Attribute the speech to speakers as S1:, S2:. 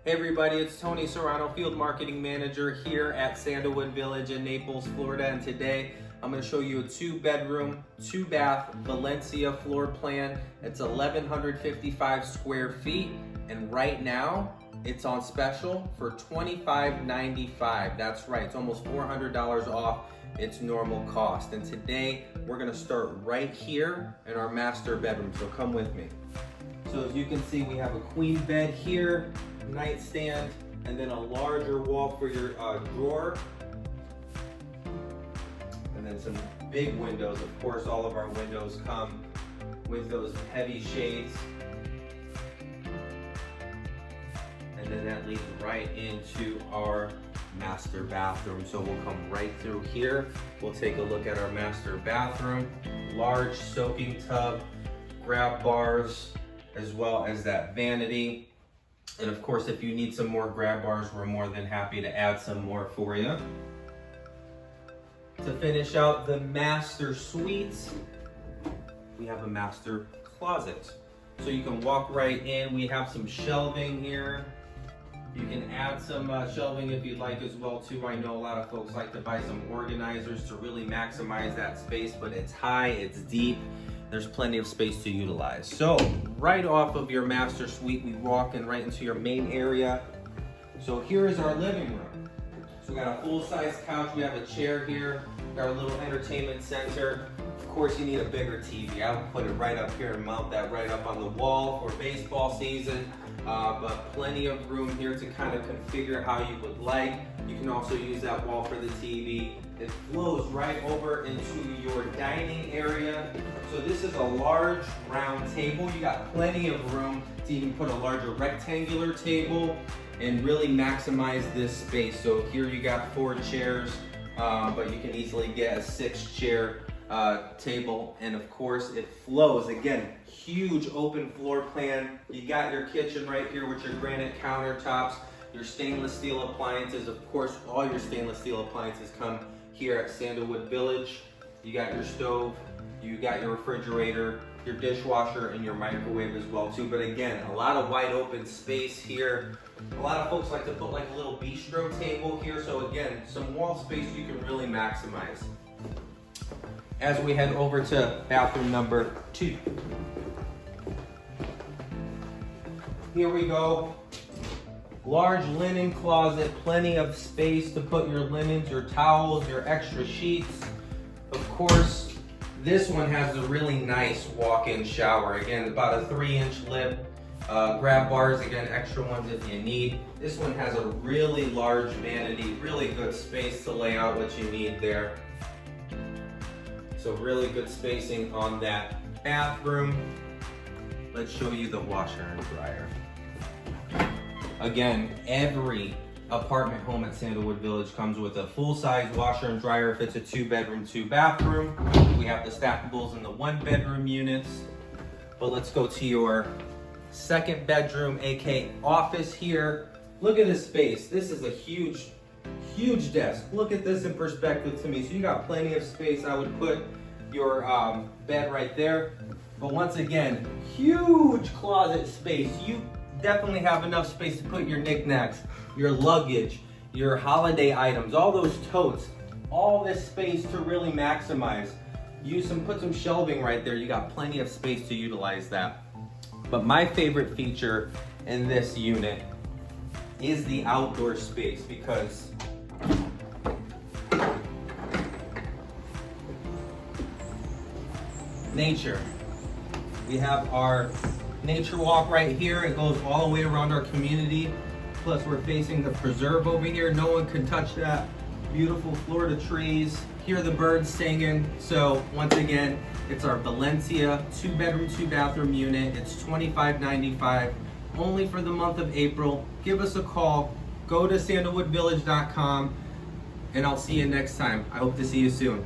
S1: Hey everybody, it's Tony Serrano, Field Marketing Manager here at Sandalwood Village in Naples, Florida. And today I'm going to show you a 2-bedroom, 2-bath Valencia floor plan. It's 1,155 square feet. And right now it's on special for $25.95. That's right, it's almost $400 off its normal cost. And today we're going to start right here in our master bedroom. So come with me. So as you can see, we have a queen bed here, nightstand, and then a larger wall for your drawer. And then some big windows. Of course, all of our windows come with those heavy shades. And then that leads right into our master bathroom. So we'll come right through here. We'll take a look at our master bathroom. Large soaking tub, grab bars, as well as that vanity. And of course, if you need some more grab bars, we're more than happy to add some more for you. To finish out the master suites, we have a master closet. So you can walk right in. We have some shelving here. You can add some shelving if you'd like as well too. I know a lot of folks like to buy some organizers to really maximize that space, but it's high, it's deep. There's plenty of space to utilize. So right off of your master suite, we walk in right into your main area. So here is our living room. So we got a full-size couch. We have a chair here. Got our little entertainment center. Of course, you need a bigger TV. I would put it right up here and mount that right up on the wall for baseball season. But plenty of room here to kind of configure how you would like. You can also use that wall for the TV. It flows right over into your dining area. So this is a large round table. You got plenty of room to even put a larger rectangular table and really maximize this space. So here you got 4 chairs, but you can easily get a 6-chair table. And of course it flows. Again, huge open floor plan. You got your kitchen right here with your granite countertops, your stainless steel appliances. Of course, all your stainless steel appliances come here at Sandalwood Village. You got your stove, you got your refrigerator, your dishwasher, and your microwave as well too. But again, a lot of wide open space here. A lot of folks like to put like a little bistro table here. So again, some wall space you can really maximize. As we head over to bathroom number 2. Here we go. Large linen closet, plenty of space to put your linens, your towels, your extra sheets. Of course, this one has a really nice walk-in shower. Again, about a 3-inch lip. Grab bars, again, extra ones if you need. This one has a really large vanity, really good space to lay out what you need there. So really good spacing on that bathroom. Let's show you the washer and dryer. Again, every apartment home at Sandalwood Village comes with a full-size washer and dryer if it's a 2-bedroom, 2-bathroom. We have the stackables in the 1-bedroom units. But let's go to your 2nd bedroom, aka office here. Look at this space. This is a huge desk. Look at this in perspective to me. So you got plenty of space. I would put your bed right there. But once again, huge closet space. You definitely have enough space to put your knickknacks, your luggage, your holiday items, all those totes, all this space to really maximize. Put some shelving right there. You got plenty of space to utilize that. But my favorite feature in this unit is the outdoor space, because nature. We have our nature walk right here. It goes all the way around our community. Plus we're facing the preserve over here. No one can touch that. Beautiful Florida trees. Hear the birds singing. So once again, it's our Valencia 2-bedroom, 2-bathroom unit. It's $25.95 only for the month of April. Give us a call. Go to sandalwoodvillage.com and I'll see you next time. I hope to see you soon.